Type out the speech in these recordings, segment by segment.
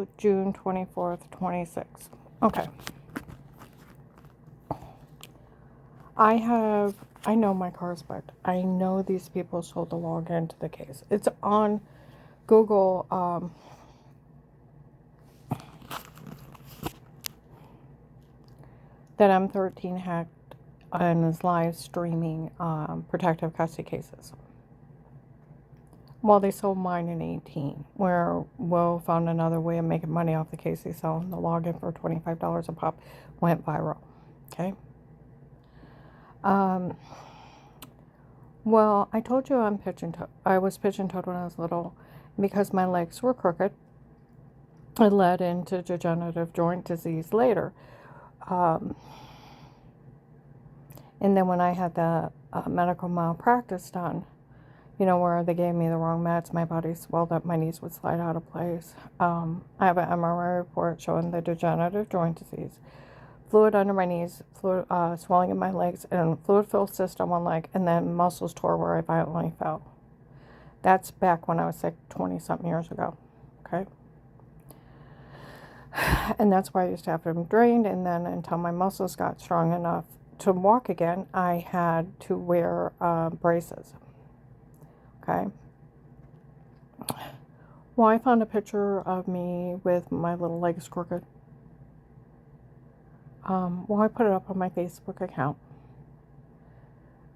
to June 24th, 26. Okay. I know my car's spec. I know these people sold the login to the case. It's on Google. That M13 hacked and is live streaming protective custody cases. Well, they sold mine in 18, where Will found another way of making money off the case they sell, and the login for $25 a pop went viral. Okay. Well, I told you I was pigeon-toed when I was little, because my legs were crooked. It led into degenerative joint disease later. And then when I had the medical malpractice done, you know, where they gave me the wrong meds, my body swelled up, my knees would slide out of place. I have an MRI report showing the degenerative joint disease, fluid under my knees, fluid, swelling in my legs, and fluid-filled cyst on one leg, and then muscles tore where I violently fell. That's back when I was sick 20-something years ago, okay? And that's why I used to have them drained, and then until my muscles got strong enough to walk again, I had to wear braces. Okay. Well, I found a picture of me with my little legs crooked. Well, I put it up on my Facebook account.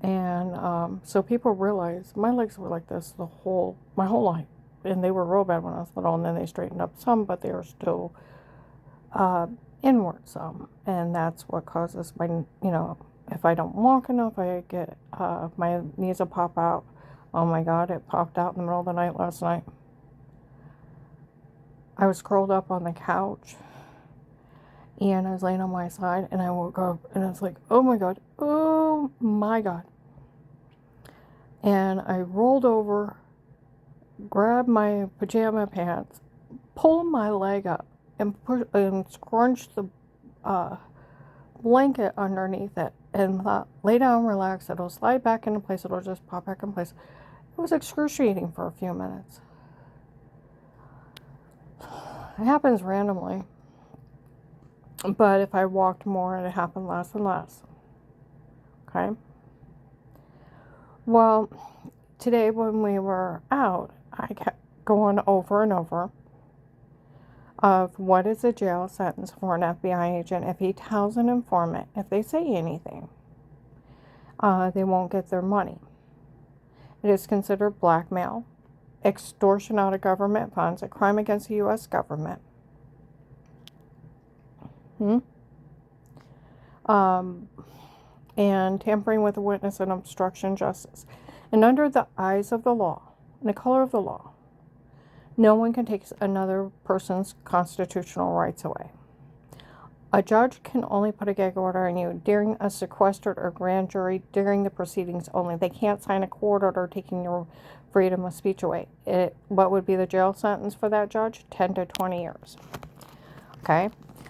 And so people realize my legs were like this my whole life. And they were real bad when I was little, and then they straightened up some, but they are still inward some. And that's what causes my, you know, if I don't walk enough, I get, my knees will pop out. Oh my God, it popped out in the middle of the night last night. I was curled up on the couch, and I was laying on my side, and I woke up, and I was like, oh my God. And I rolled over, grabbed my pajama pants, pulled my leg up, and scrunched the blanket underneath it, and thought, lay down, relax, it'll slide back into place, it'll just pop back in place. It was excruciating for a few minutes. It happens randomly. But if I walked more, it happened less and less. Okay? Well, today when we were out, I kept going over and over of what is a jail sentence for an FBI agent if he tells an informant, if they say anything, they won't get their money. It is considered blackmail, extortion out of government funds, a crime against the U.S. government. And tampering with a witness and obstruction of justice. And under the eyes of the law, and the color of the law, no one can take another person's constitutional rights away. A judge can only put a gag order on you during a sequestered or grand jury during the proceedings only. They can't sign a court order taking your freedom of speech away. What would be the jail sentence for that judge? 10 to 20 years. Okay.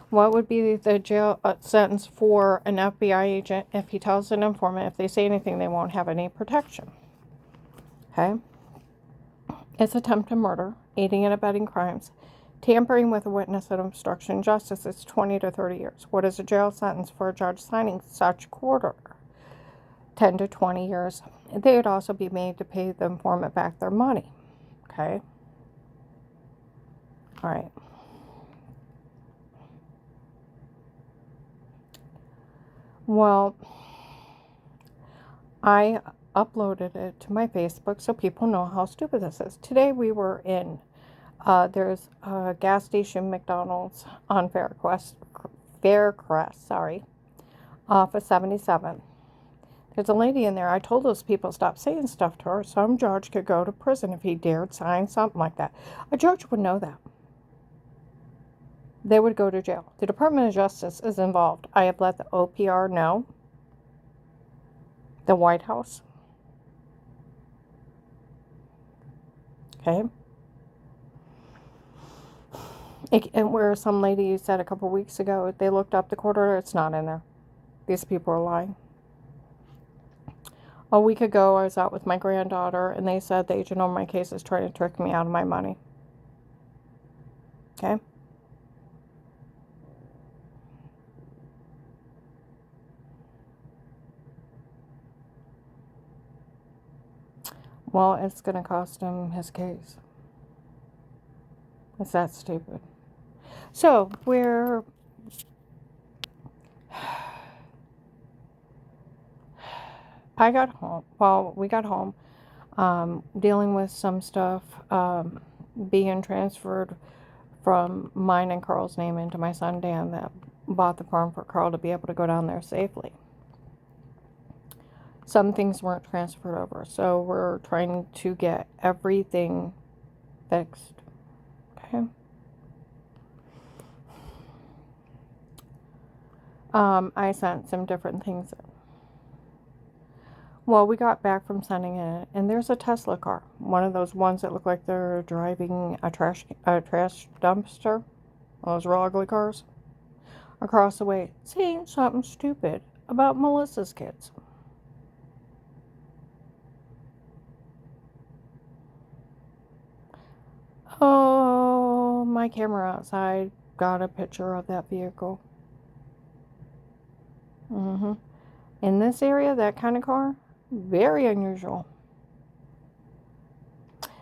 What would be the jail sentence for an FBI agent if he tells an informant, if they say anything, they won't have any protection? Okay. It's attempted murder, aiding and abetting crimes, tampering with a witness and obstruction of justice. It's 20 to 30 years. What is a jail sentence for a judge signing such court order? 10 to 20 years. They would also be made to pay the informant back their money. Okay. All right. Well, I uploaded it to my Facebook so people know how stupid this is. Today we were in, there's a gas station, McDonald's on Faircrest, off of 77. There's a lady in there. I told those people stop saying stuff to her. Some judge could go to prison if he dared sign something like that. A judge would know that. They would go to jail. The Department of Justice is involved. I have let the OPR know. The White House. Okay. And where some lady said a couple weeks ago, they looked up the court order, it's not in there. These people are lying. A week ago, I was out with my granddaughter, and they said the agent on my case is trying to trick me out of my money. Okay? Well, it's going to cost him his case. It's that stupid. So, I got home. Well, we got home, dealing with some stuff, being transferred from mine and Carl's name into my son Dan that bought the farm for Carl to be able to go down there safely. Some things weren't transferred over, so we're trying to get everything fixed. Okay. I sent some different things in. Well, we got back from sending it, and there's a Tesla car, one of those ones that look like they're driving a trash dumpster, those real ugly cars, across the way, saying something stupid about Melissa's kids. Oh, my camera outside got a picture of that vehicle. In this area, that kind of car, very unusual.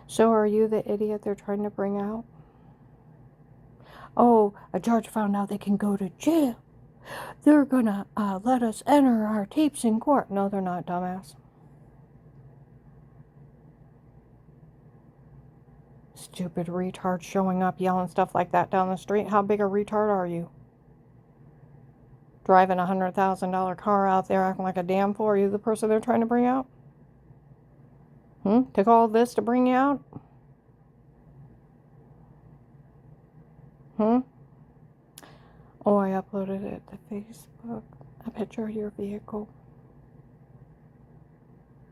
So are you the idiot they're trying to bring out? Oh, a judge found out they can go to jail. They're gonna let us enter our tapes in court. No, they're not, dumbass. Stupid retard showing up yelling stuff like that down the street. How big a retard are you? Driving a $100,000 car out there acting like a damn fool. Are you the person they're trying to bring out? Took all this to bring you out? Oh, I uploaded it to Facebook. A picture of your vehicle.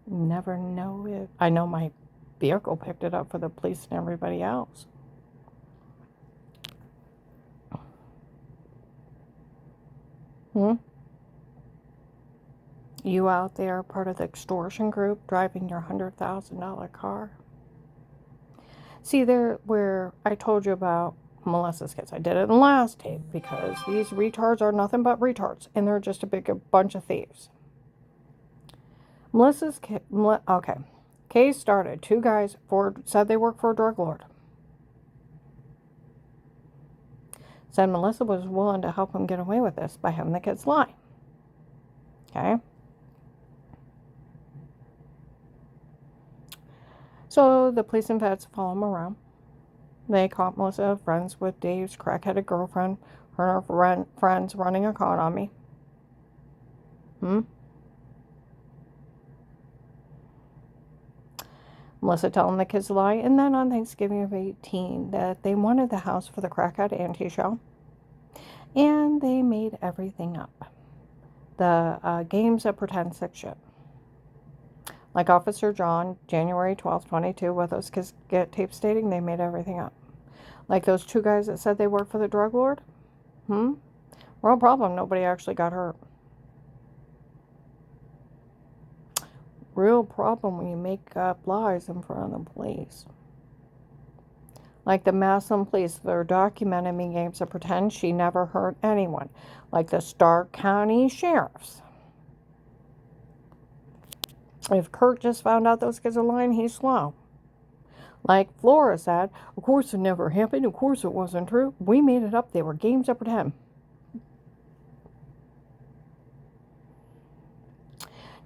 Never know it. I know my vehicle picked it up for the police and everybody else. You out there, part of the extortion group, driving your $100,000 car? See, there where I told you about Melissa's kids. I did it in the last tape because these retards are nothing but retards, and they're just a bunch of thieves. Melissa's kid. Okay, case started. Two guys said they work for a drug lord. Said Melissa was willing to help him get away with this by having the kids lie. Okay. So the police and feds follow him around. They caught Melissa friends with Dave's crackheaded girlfriend. Her and her friends running a con on me. Melissa telling the kids to lie. And then on Thanksgiving of 18 that they wanted the house for the crackhead auntie show. And they made everything up. The games of pretend sick shit. Like Officer John, January 12th, 22, with those kids get tape stating they made everything up. Like those two guys that said they worked for the drug lord. Real problem, nobody actually got hurt. Real problem when you make up lies in front of the police. Like the Massillon police, they're documenting games of pretend she never hurt anyone. Like the Stark County sheriffs. If Kurt just found out those kids are lying, he's slow. Like Flora said, of course it never happened, of course it wasn't true. We made it up, they were games of pretend.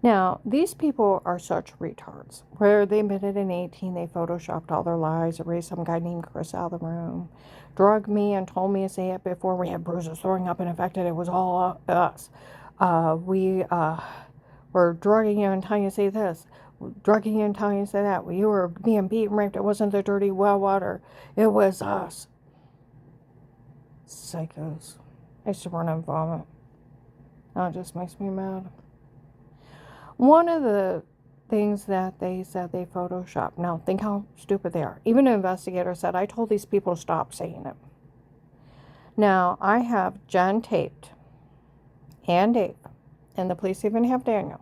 Now, these people are such retards. Where they admitted in 18, they photoshopped all their lies, erased some guy named Chris out of the room, drugged me and told me to say it before we had bruises, throwing up and infected. It was all us. We were drugging you and telling you to say this, drugging you and telling you to say that. You were being beaten, raped. It wasn't the dirty well water. It was us. Psychos. I used to run and vomit. Now it just makes me mad. One of the things that they said they photoshopped. Now, think how stupid they are. Even an investigator said, I told these people to stop saying it. Now, I have Jen taped, and Dave, and the police even have Daniel,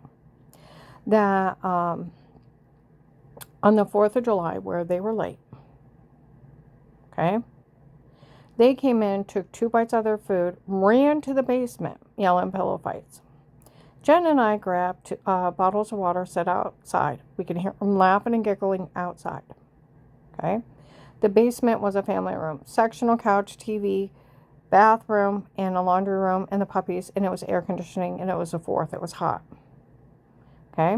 that on the 4th of July, where they were late, okay, they came in, took 2 bites of their food, ran to the basement, yelling pillow fights. Jen and I grabbed bottles of water, set outside. We could hear them laughing and giggling outside. Okay? The basement was a family room. Sectional couch, TV, bathroom, and a laundry room, and the puppies, and it was air conditioning, and it was the 4th. It was hot. Okay?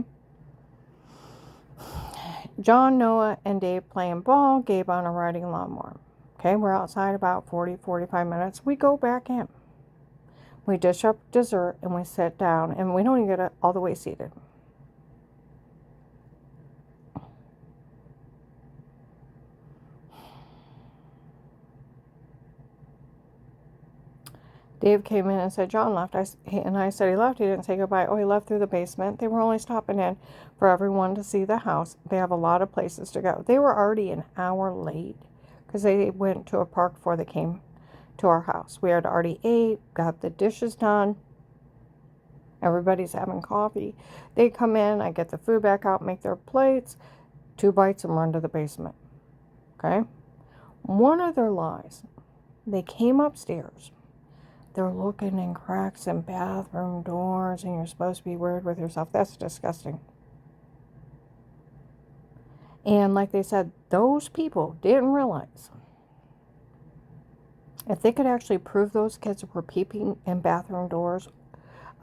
John, Noah, and Dave playing ball, Gabe on a riding lawnmower. Okay, we're outside about 40-45 minutes. We go back in. We dish up dessert, and we sit down, and we don't even get all the way seated. Dave came in and said, John left. I said he left. He didn't say goodbye. Oh, he left through the basement. They were only stopping in for everyone to see the house. They have a lot of places to go. They were already an hour late because they went to a park before they came to our house. We had already ate, got the dishes done. Everybody's having coffee. They come in. I get the food back out, make their plates, 2 bites, and run to the basement. Okay? One of their lies, they came upstairs. They're looking in cracks in bathroom doors, and you're supposed to be weird with yourself. That's disgusting. And like they said, those people didn't realize if they could actually prove those kids were peeping in bathroom doors,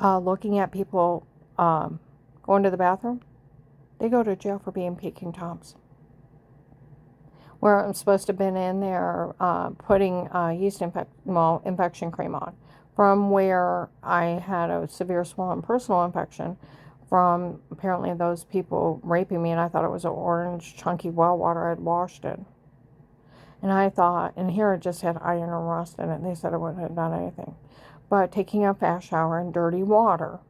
looking at people going to the bathroom, they go to jail for being peeking toms. Where I'm supposed to have been in there putting yeast infection cream on. From where I had a severe swollen personal infection from apparently those people raping me, and I thought it was an orange chunky well water I'd washed in. And I thought, and here it just had iron and rust in it. They said it wouldn't have done anything. But taking a fast shower in dirty water,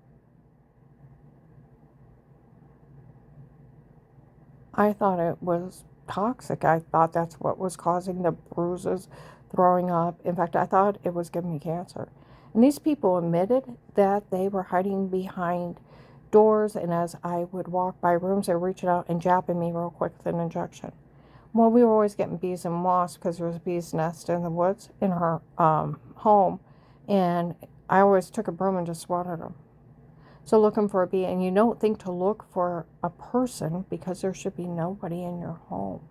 I thought it was toxic. I thought that's what was causing the bruises, throwing up. In fact, I thought it was giving me cancer. And these people admitted that they were hiding behind doors, and as I would walk by rooms, they were reaching out and jabbing me real quick with an injection. Well, we were always getting bees and wasps because there was a bee's nest in the woods in her home, and I always took a broom and just swatted them. So looking for a bee, and you don't think to look for a person because there should be nobody in your home.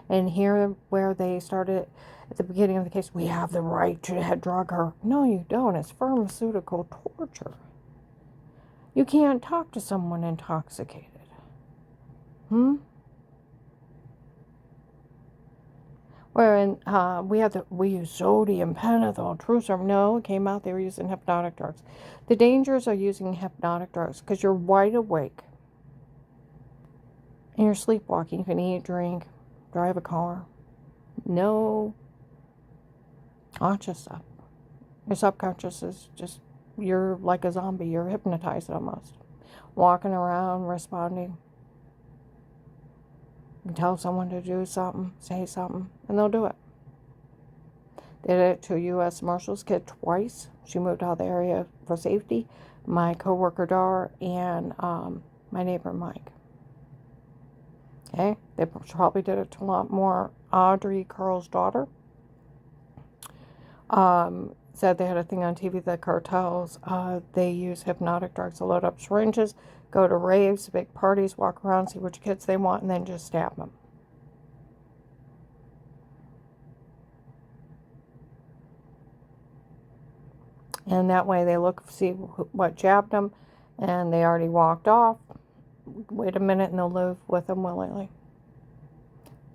And here where they started at the beginning of the case, we have the right to drug her. No, you don't. It's pharmaceutical torture. You can't talk to someone intoxicated. Wherein we use sodium, pentothal, Trueserm. No, it came out they were using hypnotic drugs. The dangers are using hypnotic drugs because you're wide awake and you're sleepwalking. You can eat, drink, drive a car. No conscious stuff. Your subconscious is just, you're like a zombie. You're hypnotized almost. Walking around, responding. You tell someone to do something, say something, and they'll do it. They did it to a U.S. Marshals kid twice. She moved out of the area for safety. My coworker Dar and my neighbor Mike. Okay, they probably did it to a lot more. Audrey Carl's daughter said they had a thing on TV that cartels, they use hypnotic drugs to load up syringes, go to raves, big parties, walk around, see which kids they want, and then just stab them. And that way they look, see what jabbed them, and they already walked off. Wait a minute, and they'll live with them willingly.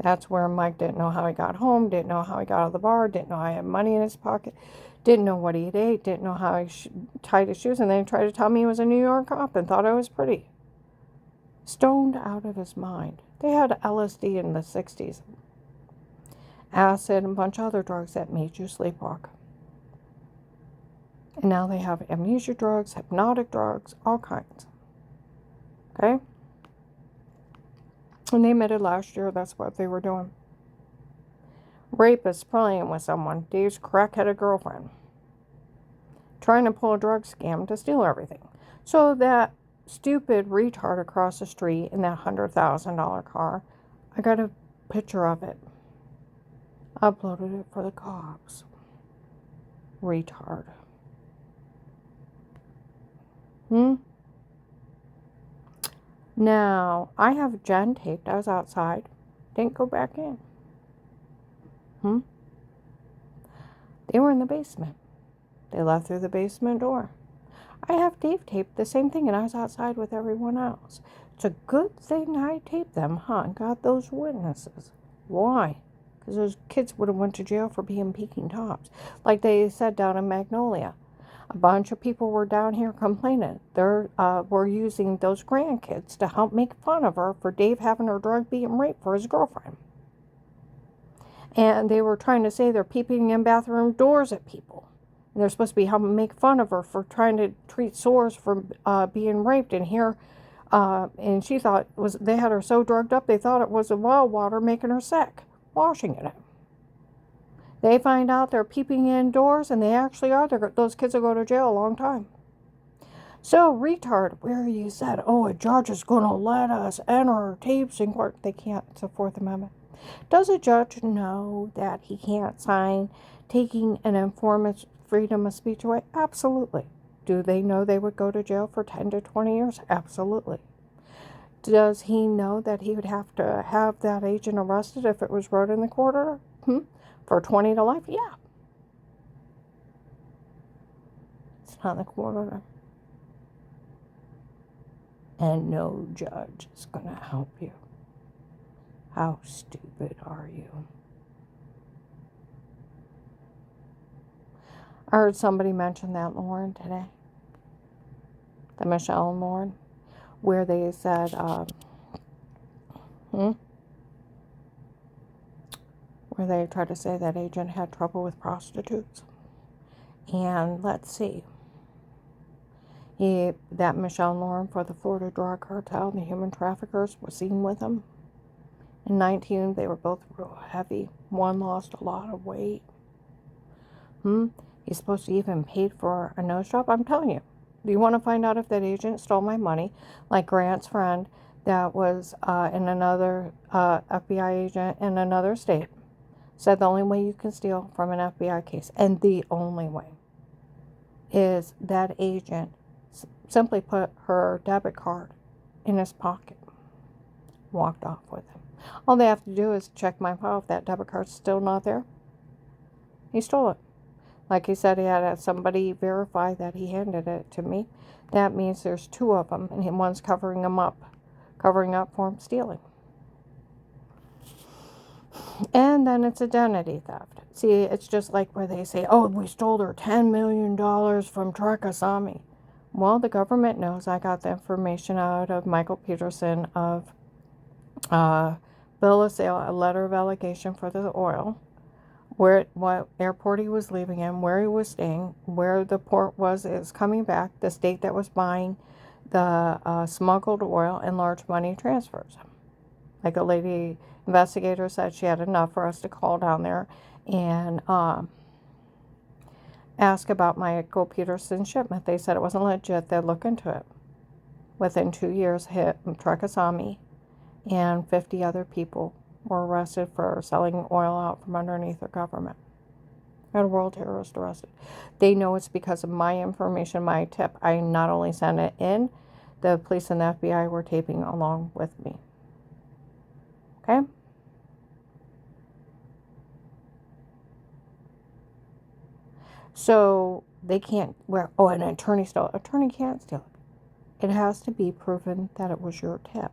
That's where Mike didn't know how he got home, didn't know how he got out of the bar, didn't know how he had money in his pocket, didn't know what he ate, didn't know how he tied his shoes, and then he tried to tell me he was a New York cop and thought I was pretty. Stoned out of his mind. They had LSD in the 60s. Acid and a bunch of other drugs that made you sleepwalk. And now they have amnesia drugs, hypnotic drugs, all kinds. Okay? And they admitted last year that's what they were doing. Rapists playing with someone. Dave's crackheaded girlfriend. Trying to pull a drug scam to steal everything. So that stupid retard across the street in that $100,000 car, I got a picture of it. Uploaded it for the cops. Retard. Hmm? Now, I have Jen taped. I was outside. Didn't go back in. Hmm? They were in the basement. They left through the basement door. I have Dave taped the same thing, and I was outside with everyone else. It's a good thing I taped them, huh? And got those witnesses. Why? Because those kids would have went to jail for being peeking tops. Like they said down in Magnolia. A bunch of people were down here complaining. We're using those grandkids to help make fun of her for Dave having her drugged, being raped for his girlfriend. And they were trying to say they're peeping in bathroom doors at people. And they're supposed to be helping make fun of her for trying to treat sores from being raped. And here, and she thought they had her so drugged up they thought it was the well water making her sick, washing it in. They find out they're peeping indoors, and they actually are. Those kids will go to jail a long time. So, retard, where you said, oh, a judge is going to let us enter tapes in court. They can't. It's a Fourth Amendment. Does a judge know that he can't sign taking an informant's freedom of speech away? Absolutely. Do they know they would go to jail for 10 to 20 years? Absolutely. Does he know that he would have to have that agent arrested if it was wrote in the court order? For 20 to life? Yeah. It's not in the court order. And no judge is going to help you. How stupid are you? I heard somebody mention that Lauren today. The Michelle and Lauren. Where they said, where they tried to say that agent had trouble with prostitutes. And let's see. That Michelle and Lauren for the Florida drug cartel, the human traffickers, were seen with him. In 19, they were both real heavy. One lost a lot of weight. He's supposed to even paid for a nose job. I'm telling you. Do you want to find out if that agent stole my money? Like Grant's friend that was in another FBI agent in another state said the only way you can steal from an FBI case, and the only way, is that agent simply put her debit card in his pocket, walked off with him. All they have to do is check my file. If that debit card's still not there, he stole it. Like he said, he had somebody verify that he handed it to me. That means there's two of them, and one's covering up for him stealing. And then it's identity theft. See, it's just like where they say, oh, we stole her $10 million from Trakasami. Well, the government knows. I got the information out of Michael Peterson of bill of sale, a letter of allegation for the oil, what airport he was leaving in, where he was staying, where the port is coming back, the state that was buying the smuggled oil, and large money transfers. Like a lady investigator said, she had enough for us to call down there and ask about Michael Peterson shipment. They said it wasn't legit. They'd look into it. Within 2 years, hit Trakasami, and 50 other people were arrested for selling oil out from underneath their government. Had a world terrorist arrested. They know it's because of my information, my tip. I not only sent it in, the police and the FBI were taping along with me. Okay? So they can't an attorney stole it. Attorney can't steal it. It has to be proven that it was your tip.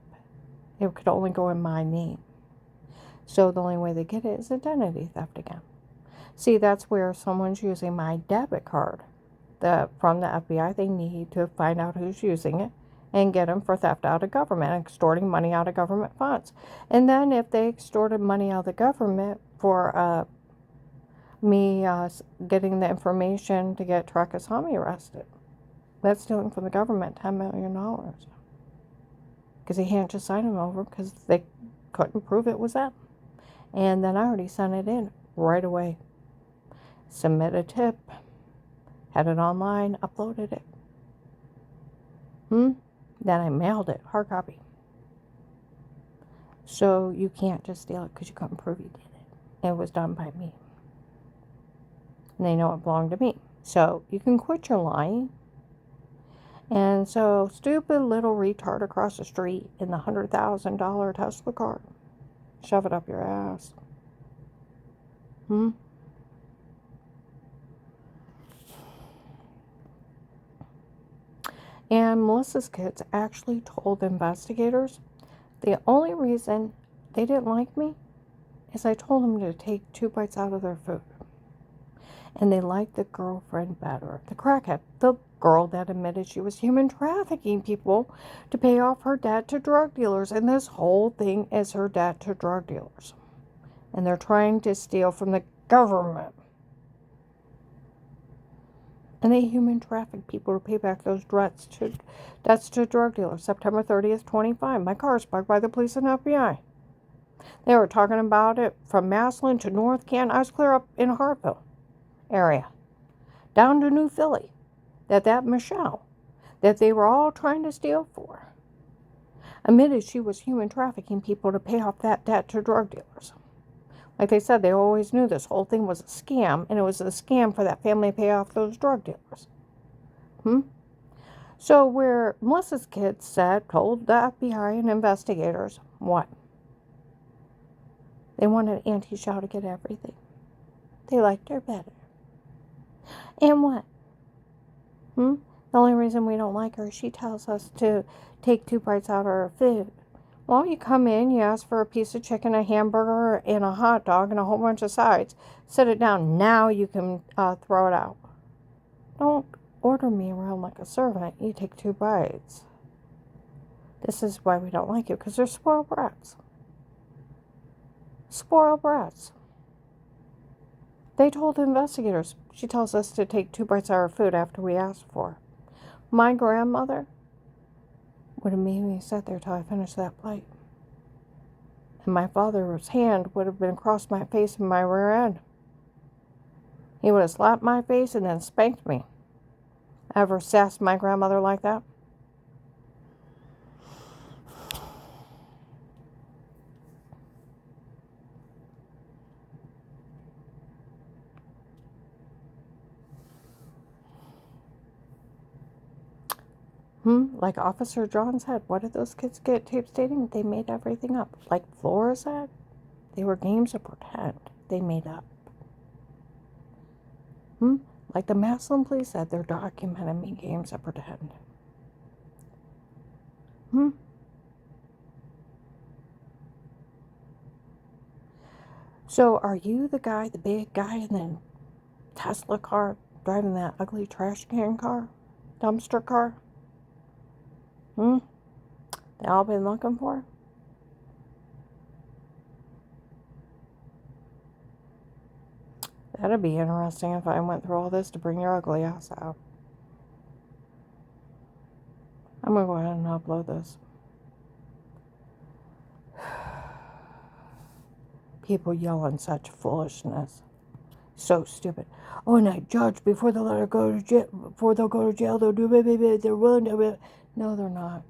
It could only go in my name. So the only way they get it is identity theft again. See, that's where someone's using my debit card from the FBI. They need to find out who's using it and get them for theft out of government, extorting money out of government funds. And then if they extorted money out of the government for me getting the information to get Trakasami arrested, that's stealing from the government $10 million. Because he can't just sign them over because they couldn't prove it was them. And then I already sent it in right away. Submit a tip. Had it online, uploaded it. Then I mailed it, hard copy. So you can't just steal it because you couldn't prove you did it. It was done by me. And they know it belonged to me. So you can quit your lying And so, stupid little retard across the street in the $100,000 Tesla car, shove it up your ass. And Melissa's kids actually told investigators the only reason they didn't like me is I told them to take 2 bites out of their food. And they liked the girlfriend better, the crackhead, the girl that admitted she was human trafficking people to pay off her debt to drug dealers. And this whole thing is her debt to drug dealers. And they're trying to steal from the government. And they human traffic people to pay back those debts to drug dealers. September 30th, 25. My car is parked by the police and FBI. They were talking about it from Massillon to North Canton. I was clear up in Hartville area. Down to New Philly. That Michelle, that they were all trying to steal for, admitted she was human trafficking people to pay off that debt to drug dealers. Like they said, they always knew this whole thing was a scam, and it was a scam for that family to pay off those drug dealers. So where Melissa's kids told the FBI and investigators, what? They wanted Auntie Shaw to get everything. They liked her better. And what? The only reason we don't like her is she tells us to take 2 bites out of her food. Well, you come in, you ask for a piece of chicken, a hamburger, and a hot dog, and a whole bunch of sides. Sit it down. Now you can throw it out. Don't order me around like a servant. You take 2 bites. This is why we don't like you, because they're spoiled brats. Spoiled brats. They told investigators, she tells us to take 2 bites out of her food after we asked for her. My grandmother would have made me sit there till I finished that plate. And my father's hand would have been across my face and my rear end. He would have slapped my face and then spanked me. Ever sassed my grandmother like that? Like Officer John said, what did those kids get tape stating? They made everything up. Like Flora said, they were games of pretend. They made up. Like the Massillon police said, they're documenting me games of pretend. So are you the guy, the big guy in the Tesla car, driving that ugly trash can car? Dumpster car? They all been looking for? That'd be interesting if I went through all this to bring your ugly ass out. I'm gonna go ahead and upload this. People yelling such foolishness. So stupid. Oh, and I judge before they'll let her go to jail. Before they'll go to jail, they'll do it. They're willing to. No, they're not.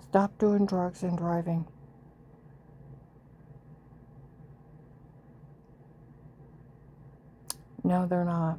Stop doing drugs and driving. No, they're not.